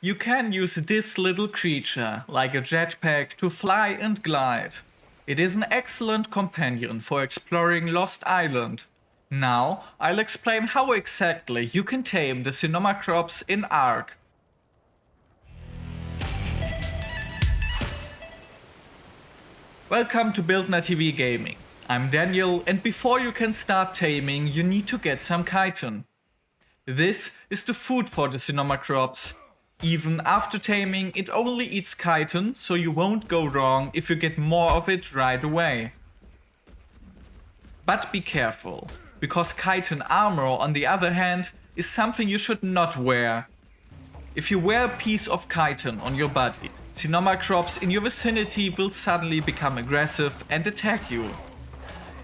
You can use this little creature, like a jetpack, to fly and glide. It is an excellent companion for exploring Lost Island. Now, I'll explain how exactly you can tame the Sinomacrops in ARK. Welcome to BILDNER TV Gaming. I'm Daniel, and before you can start taming, you need to get some chitin. This is the food for the Sinomacrops. Even after taming, it only eats chitin, so you won't go wrong if you get more of it right away. But be careful, because chitin armor, on the other hand, is something you should not wear. If you wear a piece of chitin on your body, Sinomacrops in your vicinity will suddenly become aggressive and attack you.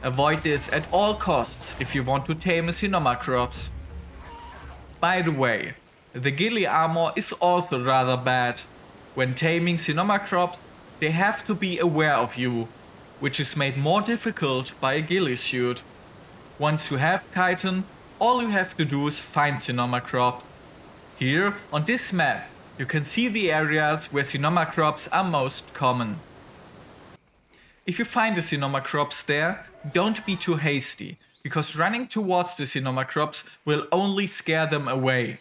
Avoid this at all costs if you want to tame a Sinomacrops. By the way, the ghillie armor is also rather bad. When taming Sinomacrops, they have to be aware of you, which is made more difficult by a ghillie suit. Once you have chitin, all you have to do is find Sinomacrops. Here, on this map, you can see the areas where Sinomacrops are most common. If you find the Sinomacrops there, don't be too hasty, because running towards the Sinomacrops will only scare them away.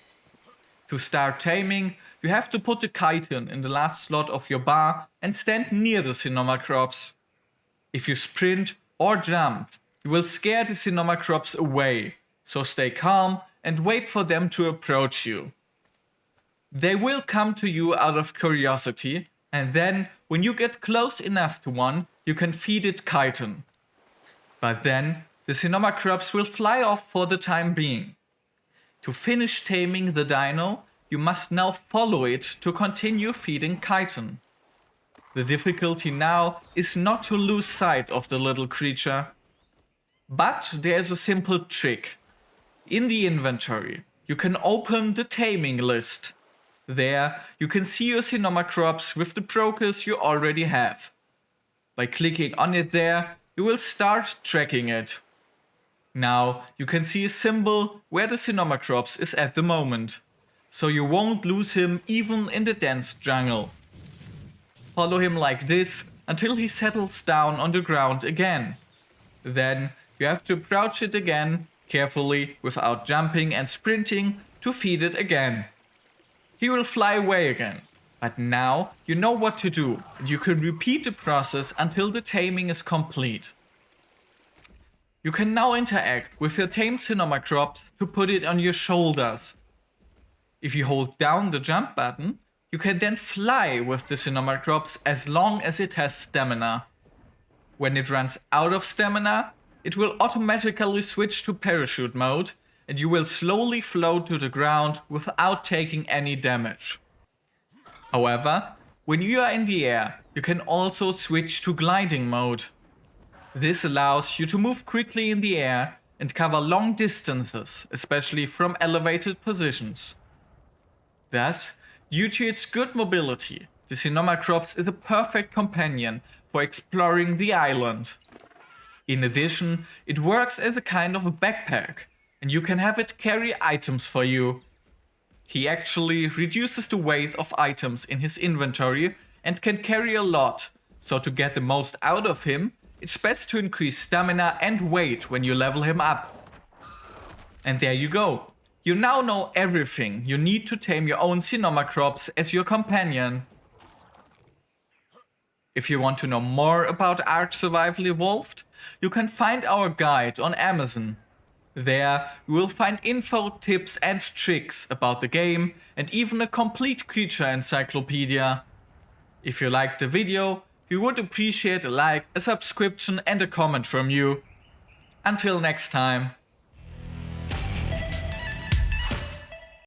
To start taming, you have to put the chitin in the last slot of your bar and stand near the Sinomacrops. If you sprint or jump, you will scare the Sinomacrops away, so stay calm and wait for them to approach you. They will come to you out of curiosity, and then, when you get close enough to one, you can feed it chitin. But then, the Sinomacrops will fly off for the time being. To finish taming the dino, you must now follow it to continue feeding chitin. The difficulty now is not to lose sight of the little creature. But there is a simple trick. In the inventory, you can open the taming list. There, you can see your Sinomacrops with the brokers you already have. By clicking on it there, you will start tracking it. Now, you can see a symbol where the Sinomacrops is at the moment, so you won't lose him even in the dense jungle. Follow him like this until he settles down on the ground again. Then, you have to approach it again, carefully, without jumping and sprinting, to feed it again. He will fly away again, but now you know what to do, and you can repeat the process until the taming is complete. You can now interact with your tamed Sinomacrops to put it on your shoulders. If you hold down the jump button, you can then fly with the Sinomacrops as long as it has stamina. When it runs out of stamina, it will automatically switch to parachute mode, and you will slowly float to the ground without taking any damage. However, when you are in the air, you can also switch to gliding mode. This allows you to move quickly in the air and cover long distances, especially from elevated positions. Thus, due to its good mobility, the Sinomacrops is a perfect companion for exploring the island. In addition, it works as a kind of a backpack, and you can have it carry items for you. He actually reduces the weight of items in his inventory and can carry a lot, so to get the most out of him, it's best to increase stamina and weight when you level him up. And there you go. You now know everything you need to tame your own Sinomacrops as your companion. If you want to know more about ARK Survival Evolved, you can find our guide on Amazon. There, you will find info, tips and tricks about the game and even a complete creature encyclopedia. If you liked the video, we would appreciate a like, a subscription and a comment from you. Until next time.